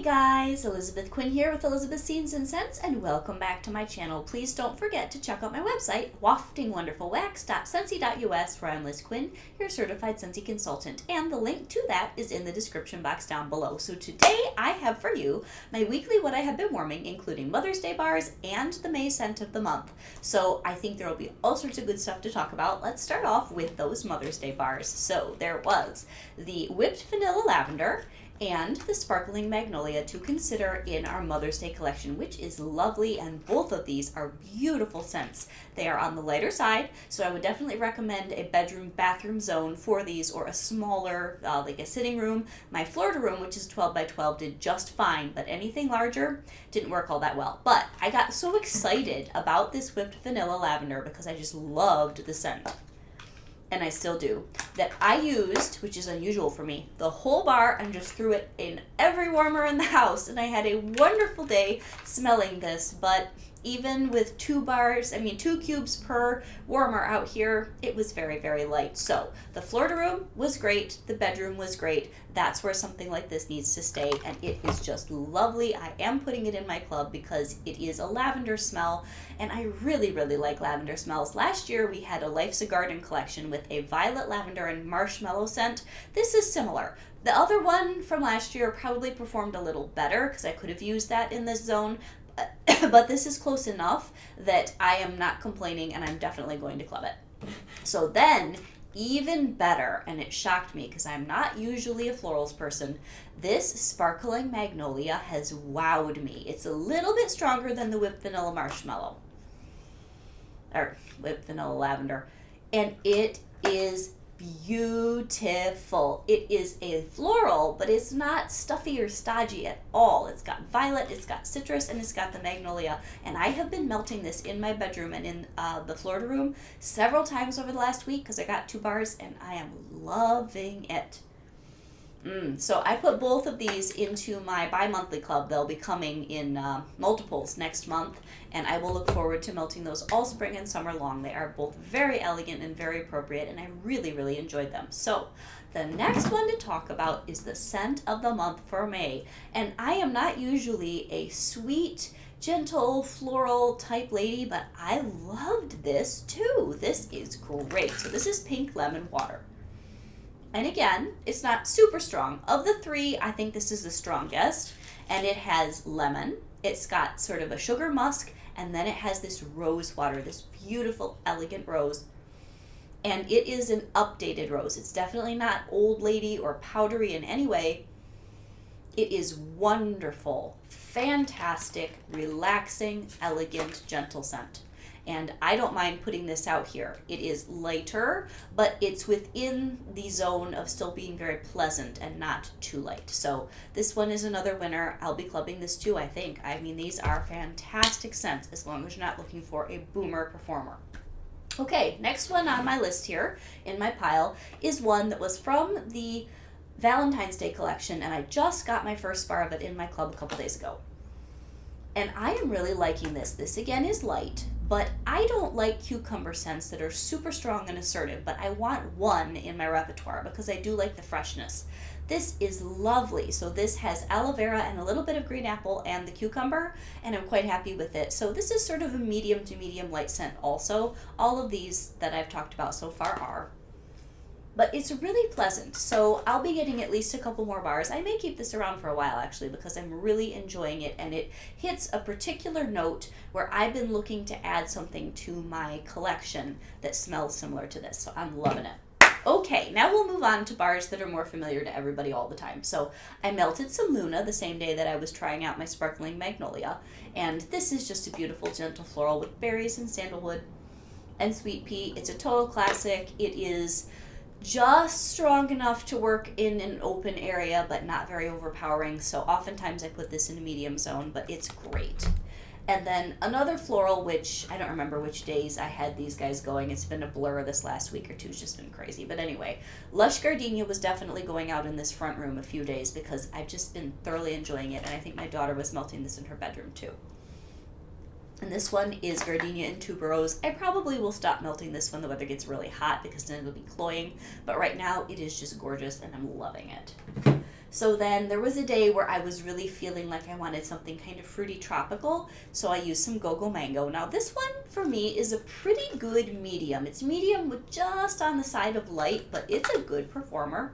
guys, Elizabeth Quinn here with Elizabeth's Scenes and Scents, and welcome back to my channel. Please don't forget to check out my website, waftingwonderfulwax.scentsy.us, where I'm Liz Quinn, your certified Scentsy consultant, and the link to that is in the description box down below. So today I have for you my weekly What I Have Been Warming, including Mother's Day bars and the May scent of the month. So I think there will be all sorts of good stuff to talk about. Let's start off with those Mother's Day bars. So there was the Whipped Vanilla Lavender and the Sparkling Magnolia to consider in our Mother's Day collection, which is lovely, and both of these are beautiful scents. They are on the lighter side, so I would definitely recommend a bathroom zone for these, or a smaller, like a sitting room. My Florida room, which is 12 by 12, did just fine, but anything larger didn't work all that well. But I got so excited about this Whipped Vanilla Lavender because I just loved the scent, and I still do, that I used, which is unusual for me, the whole bar and just threw it in every warmer in the house, and I had a wonderful day smelling this. But even with two cubes per warmer out here, it was very, very light. So the Florida room was great, the bedroom was great. That's where something like this needs to stay, and it is just lovely. I am putting it in my club because it is a lavender smell, and I really, really like lavender smells. Last year we had a Life's a Garden collection with a violet, lavender, and marshmallow scent. This is similar. The other one from last year probably performed a little better because I could have used that in this zone, but this is close enough that I am not complaining, and I'm definitely going to club it. So then, even better, and it shocked me because I'm not usually a florals person, this Sparkling Magnolia has wowed me. It's a little bit stronger than the Whipped Vanilla Marshmallow, or Whipped Vanilla Lavender, and it is beautiful. It is a floral, but it's not stuffy or stodgy at all. It's got violet, it's got citrus, and it's got the magnolia. And I have been melting this in my bedroom and in the Florida room several times over the last week because I got 2 bars, and I am loving it. So I put both of these into my bi-monthly club. They'll be coming in multiples next month, and I will look forward to melting those all spring and summer long. They are both very elegant and very appropriate, and I really, really enjoyed them. So the next one to talk about is the scent of the month for May. And I am not usually a sweet, gentle, floral type lady, but I loved this too. This is great. So this is Pink Lemon Water. And again, it's not super strong. Of the 3, I think this is the strongest. And it has lemon. It's got sort of a sugar musk. And then it has this rose water, this beautiful, elegant rose. And it is an updated rose. It's definitely not old lady or powdery in any way. It is wonderful, fantastic, relaxing, elegant, gentle scent. And I don't mind putting this out here. It is lighter, but it's within the zone of still being very pleasant and not too light. So this one is another winner. I'll be clubbing this too, I think. I mean, these are fantastic scents as long as you're not looking for a boomer performer. Okay, next one on my list here in my pile is one that was from the Valentine's Day collection, and I just got my first bar of it in my club a couple days ago. And I am really liking this. This again is light, but I don't like cucumber scents that are super strong and assertive, but I want one in my repertoire because I do like the freshness. This is lovely. So this has aloe vera and a little bit of green apple and the cucumber, and I'm quite happy with it. So this is sort of a medium to medium light scent also. All of these that I've talked about so far are. But it's really pleasant, so I'll be getting at least a couple more bars. I may keep this around for a while, actually, because I'm really enjoying it, and it hits a particular note where I've been looking to add something to my collection that smells similar to this, so I'm loving it. Okay, now we'll move on to bars that are more familiar to everybody all the time. So I melted some Luna the same day that I was trying out my Sparkling Magnolia, and this is just a beautiful, gentle floral with berries and sandalwood and sweet pea. It's a total classic. It is just strong enough to work in an open area, but not very overpowering. So oftentimes I put this in a medium zone, but it's great. And then another floral, which I don't remember which days I had these guys going. It's been a blur this last week or two. It's just been crazy. But anyway, Lush Gardenia was definitely going out in this front room a few days because I've just been thoroughly enjoying it. And I think my daughter was melting this in her bedroom too. And this one is Gardenia in Tuberose. I probably will stop melting this when the weather gets really hot because then it'll be cloying. But right now it is just gorgeous and I'm loving it. So then there was a day where I was really feeling like I wanted something kind of fruity tropical, so I used some Go-Go Mango. Now this one for me is a pretty good medium. It's medium with just on the side of light, but it's a good performer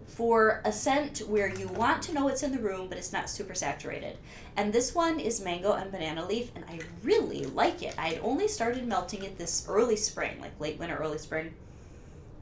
for a scent where you want to know it's in the room, but it's not super saturated. And this one is mango and banana leaf, and I really like it. I had only started melting it this early spring, like late winter, early spring.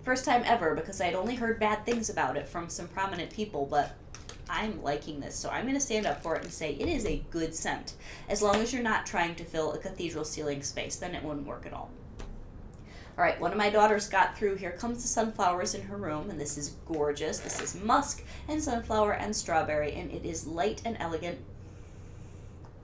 First time ever, because I had only heard bad things about it from some prominent people, but I'm liking this, so I'm going to stand up for it and say it is a good scent. As long as you're not trying to fill a cathedral ceiling space, then it wouldn't work at all. All right, one of my daughters got through. Here comes the sunflowers in her room, and this is gorgeous. This is musk and sunflower and strawberry, and it is light and elegant.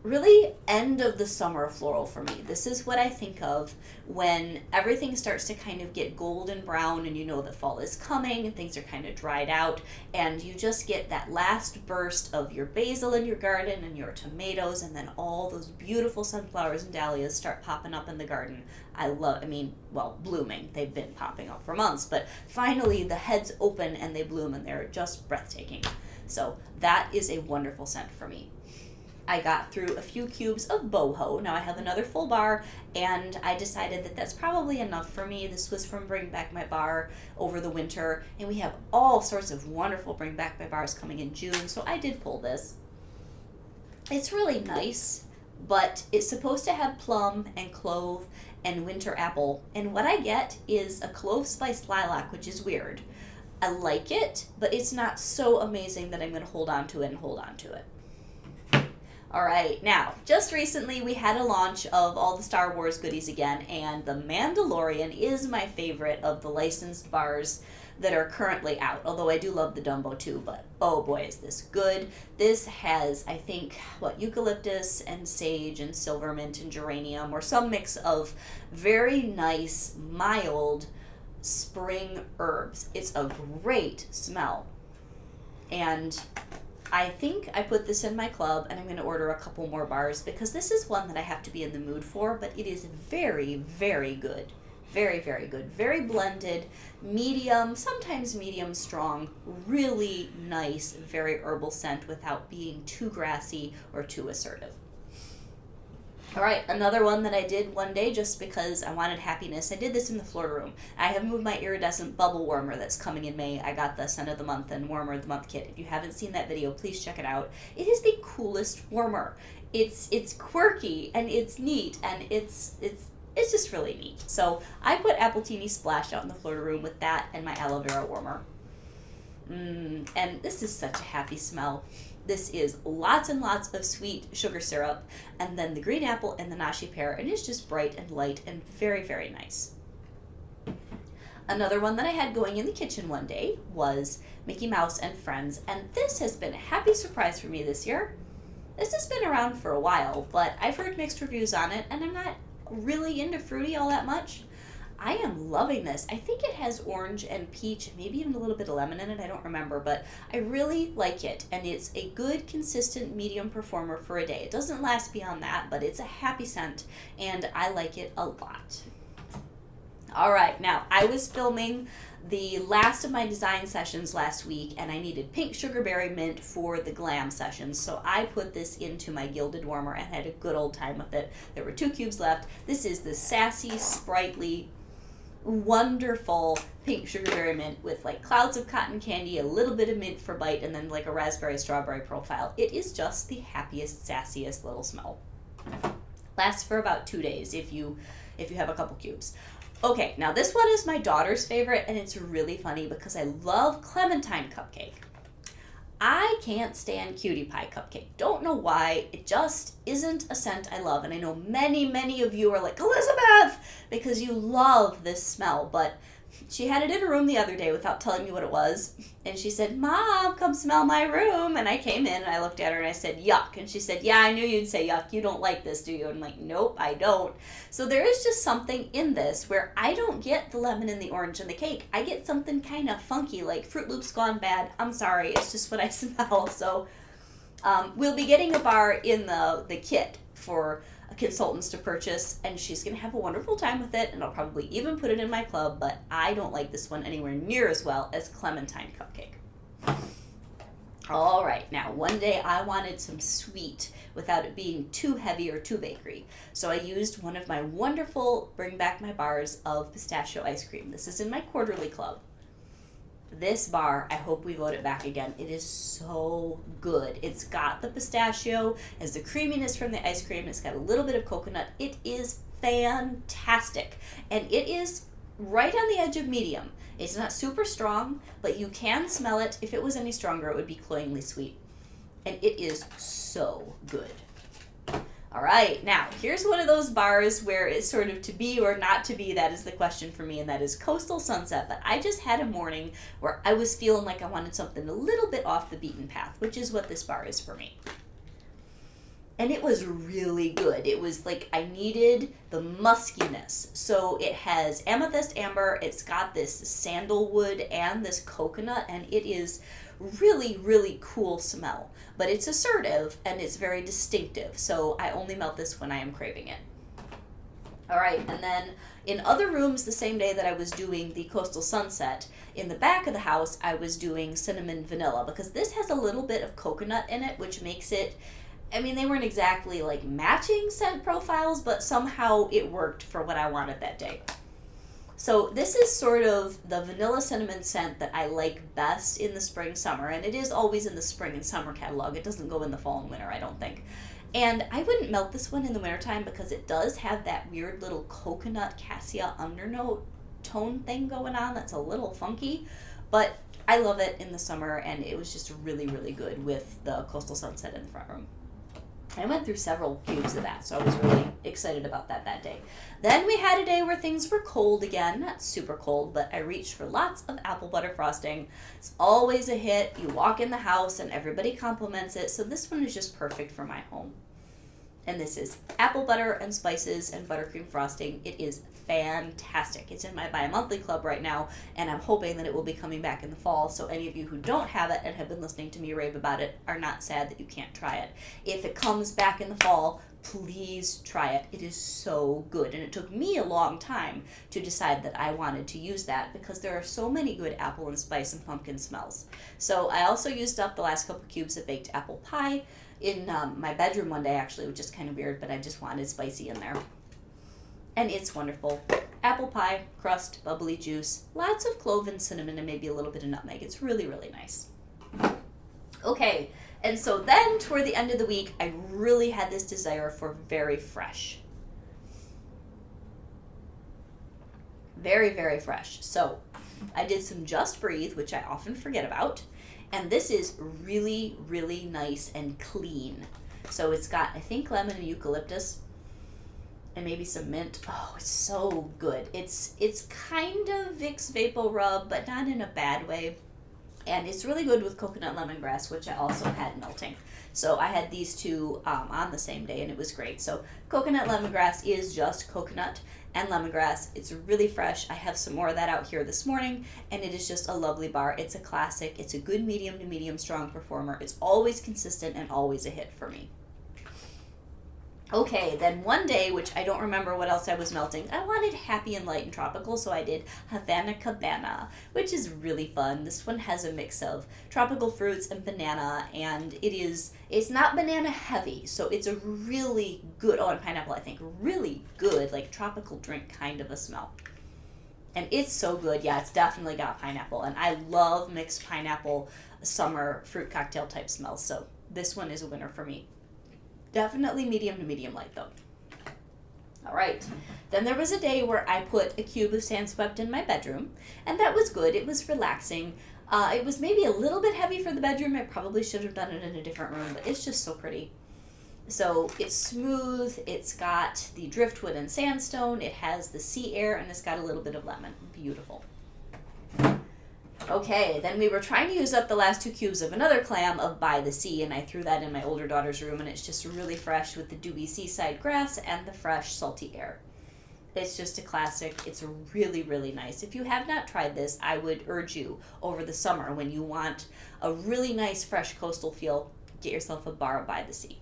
Really end of the summer floral for me. This is what I think of when everything starts to kind of get golden brown and you know that fall is coming and things are kind of dried out, and you just get that last burst of your basil in your garden and your tomatoes, and then all those beautiful sunflowers and dahlias start popping up in the garden. Blooming. They've been popping up for months, but finally the heads open and they bloom and they're just breathtaking. So that is a wonderful scent for me. I got through a few cubes of boho. Now I have another full bar, and I decided that that's probably enough for me. This was from Bring Back My Bar over the winter, and we have all sorts of wonderful Bring Back My Bars coming in June, so I did pull this. It's really nice, but it's supposed to have plum and clove and winter apple, and what I get is a clove spiced lilac, which is weird. I like it, but it's not so amazing that I'm going to hold on to it. All right, now, just recently we had a launch of all the Star Wars goodies again, and the Mandalorian is my favorite of the licensed bars that are currently out, although I do love the Dumbo too, but oh boy, is this good. This has, I think, eucalyptus and sage and silver mint and geranium, or some mix of very nice, mild spring herbs. It's a great smell, and I think I put this in my club, and I'm going to order a couple more bars because this is one that I have to be in the mood for, but it is very, very good. Very, very good. Very blended, medium, sometimes medium strong, really nice, very herbal scent without being too grassy or too assertive. All right, another one that I did one day just because I wanted happiness. I did this in the floor room. I have moved my iridescent bubble warmer that's coming in May. I got the Scent of the Month and Warmer of the Month kit. If you haven't seen that video, please check it out. It is the coolest warmer. It's quirky and it's neat and it's just really neat. So I put Appletini Splash out in the floor room with that and my aloe vera warmer. And this is such a happy smell. This is lots and lots of sweet sugar syrup, and then the green apple and the nashi pear, and it's just bright and light and very, very nice. Another one that I had going in the kitchen one day was Mickey Mouse and Friends, and this has been a happy surprise for me this year. This has been around for a while, but I've heard mixed reviews on it, and I'm not really into fruity all that much. I am loving this. I think it has orange and peach, maybe even a little bit of lemon in it, I don't remember, but I really like it, and it's a good, consistent, medium performer for a day. It doesn't last beyond that, but it's a happy scent, and I like it a lot. All right, now, I was filming the last of my design sessions last week, and I needed pink sugarberry mint for the glam sessions, so I put this into my gilded warmer and had a good old time with it. There were 2 cubes left. This is the sassy, sprightly, wonderful pink sugarberry mint with like clouds of cotton candy, a little bit of mint for bite, and then like a raspberry strawberry profile. It is just the happiest, sassiest little smell. Lasts for about 2 days if you have a couple cubes. Okay, now this one is my daughter's favorite, and it's really funny because I love clementine cupcake. I can't stand cutie pie cupcake. Don't know why. It just isn't a scent I love. And I know many, many of you are like, Elizabeth, because you love this smell. But she had it in her room the other day without telling me what it was. And she said, Mom, come smell my room. And I came in and I looked at her and I said, yuck. And she said, yeah, I knew you'd say yuck. You don't like this, do you? And I'm like, nope, I don't. So there is just something in this where I don't get the lemon and the orange in the cake. I get something kind of funky, like Fruit Loops gone bad. I'm sorry, it's just what I smell. So we'll be getting a bar in the kit for consultants to purchase, and she's going to have a wonderful time with it, and I'll probably even put it in my club, but I don't like this one anywhere near as well as clementine cupcake. All right, now one day I wanted some sweet without it being too heavy or too bakery. So I used one of my wonderful Bring Back My Bars of pistachio ice cream. This is in my quarterly club. This bar, I hope we vote it back again. It is so good. It's got the pistachio, has the creaminess from the ice cream, it's got a little bit of coconut. It is fantastic. And it is right on the edge of medium. It's not super strong, but you can smell it. If it was any stronger, it would be cloyingly sweet. And it is so good. All right, now here's one of those bars where it's sort of to be or not to be. That is the question for me, and that is Coastal Sunset. But I just had a morning where I was feeling like I wanted something a little bit off the beaten path, which is what this bar is for me. And it was really good. It was like I needed the muskiness. So it has amethyst amber, it's got this sandalwood and this coconut, and it is really, really cool smell. But it's assertive and it's very distinctive. So I only melt this when I am craving it. All right, and then in other rooms the same day that I was doing the Coastal Sunset, in the back of the house I was doing cinnamon vanilla because this has a little bit of coconut in it, which makes it, I mean, they weren't exactly like matching scent profiles, but somehow it worked for what I wanted that day. So this is sort of the vanilla cinnamon scent that I like best in the spring, summer, and it is always in the spring and summer catalog. It doesn't go in the fall and winter, I don't think. And I wouldn't melt this one in the wintertime because it does have that weird little coconut cassia undernote tone thing going on that's a little funky, but I love it in the summer, and it was just really, really good with the Coastal Sunset in the front room. I went through several cubes of that, so I was really excited about that day. Then we had a day where things were cold again, not super cold, but I reached for lots of apple butter frosting. It's always a hit. You walk in the house and everybody compliments it, so this one is just perfect for my home. And this is apple butter and spices and buttercream frosting. It is fantastic. It's in my bi-monthly club right now, and I'm hoping that it will be coming back in the fall, so any of you who don't have it and have been listening to me rave about it are not sad that you can't try it. If it comes back in the fall, please try it. It is so good, and it took me a long time to decide that I wanted to use that because there are so many good apple and spice and pumpkin smells. So I also used up the last couple cubes of baked apple pie in my bedroom one day, actually, which is kind of weird, but I just wanted spicy in there. And it's wonderful. Apple pie, crust, bubbly juice, lots of clove and cinnamon, and maybe a little bit of nutmeg. It's really, really nice. Okay, and so then toward the end of the week, I really had this desire for very fresh. Very, very fresh. So I did some Just Breathe, which I often forget about. And this is really, really nice and clean. So it's got, I think, lemon and eucalyptus and maybe some mint. Oh, it's so good. It's kind of Vicks Vapor Rub, but not in a bad way. And it's really good with coconut lemongrass, which I also had melting. So I had these two on the same day, and it was great. So coconut lemongrass is just coconut and lemongrass. It's really fresh. I have some more of that out here this morning, and it is just a lovely bar. It's a classic. It's a good medium to medium strong performer. It's always consistent and always a hit for me. Okay, then one day, which I don't remember what else I was melting, I wanted happy and light and tropical, so I did Havana Cabana, which is really fun. This one has a mix of tropical fruits and banana, and it's not banana heavy, so it's a really good, and pineapple, I think, really good, like tropical drink kind of a smell. And it's so good. Yeah, it's definitely got pineapple, and I love mixed pineapple summer fruit cocktail type smells, so this one is a winner for me. Definitely medium to medium light, though. All right. Then there was a day where I put a cube of Sand Swept in my bedroom, and that was good. It was relaxing. It was maybe a little bit heavy for the bedroom. I probably should have done it in a different room, but it's just so pretty. So it's smooth. It's got the driftwood and sandstone. It has the sea air, and it's got a little bit of lemon. Beautiful. Okay, then we were trying to use up the last 2 cubes of another clam of By the Sea, and I threw that in my older daughter's room, and it's just really fresh with the dewy seaside grass and the fresh, salty air. It's just a classic. It's really, really nice. If you have not tried this, I would urge you over the summer when you want a really nice, fresh coastal feel, get yourself a bar of By the Sea.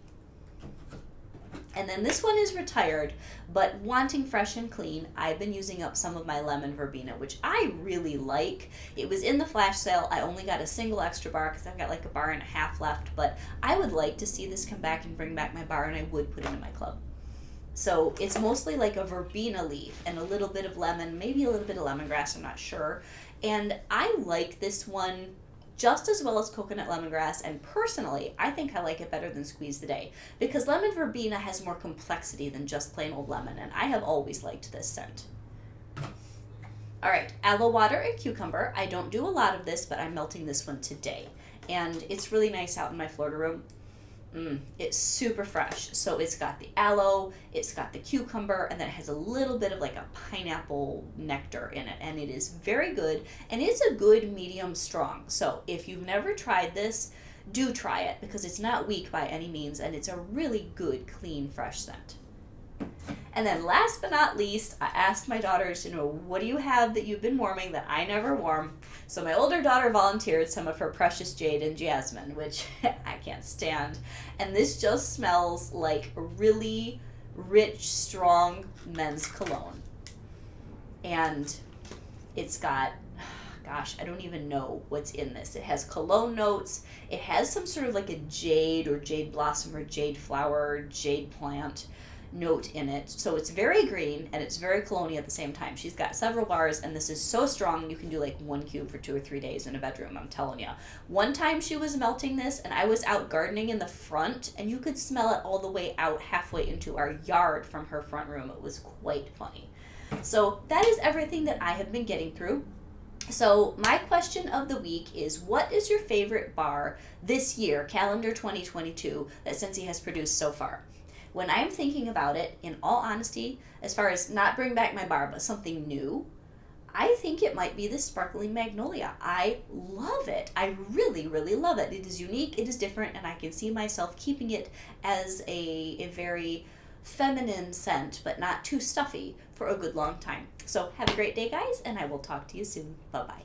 And then this one is retired, but wanting fresh and clean, I've been using up some of my lemon verbena, which I really like. It was in the flash sale. I only got a single extra bar because I've got like a bar and a half left, but I would like to see this come back and bring back my bar, and I would put it in my club. So it's mostly like a verbena leaf and a little bit of lemon, maybe a little bit of lemongrass, I'm not sure. And I like this one just as well as coconut lemongrass, and personally, I think I like it better than Squeeze the Day because lemon verbena has more complexity than just plain old lemon, and I have always liked this scent. All right, aloe water and cucumber. I don't do a lot of this, but I'm melting this one today, and it's really nice out in my Florida room. It's super fresh. So it's got the aloe, it's got the cucumber, and then it has a little bit of like a pineapple nectar in it, and it is very good, and it's a good medium strong. So if you've never tried this, do try it because it's not weak by any means, and it's a really good, clean, fresh scent. And then last but not least, I asked my daughters, what do you have that you've been warming that I never warm? So my older daughter volunteered some of her precious jade and jasmine, which I can't stand. And this just smells like really rich, strong men's cologne. And it's got, gosh, I don't even know what's in this. It has cologne notes. It has some sort of like a jade or jade blossom or jade flower, jade plant note in it. So it's very green and it's very cologne at the same time. She's got several bars, and this is so strong you can do like 1 cube for 2 or 3 days in a bedroom, I'm telling you. One time she was melting this and I was out gardening in the front, and you could smell it all the way out halfway into our yard from her front room. It was quite funny. So that is everything that I have been getting through. So my question of the week is, what is your favorite bar this year, calendar 2022, that Scentsy has produced so far? When I'm thinking about it, in all honesty, as far as not bring back my bar, but something new, I think it might be the Sparkling Magnolia. I love it. I really, really love it. It is unique, it is different, and I can see myself keeping it as a very feminine scent, but not too stuffy, for a good long time. So have a great day, guys, and I will talk to you soon. Bye-bye.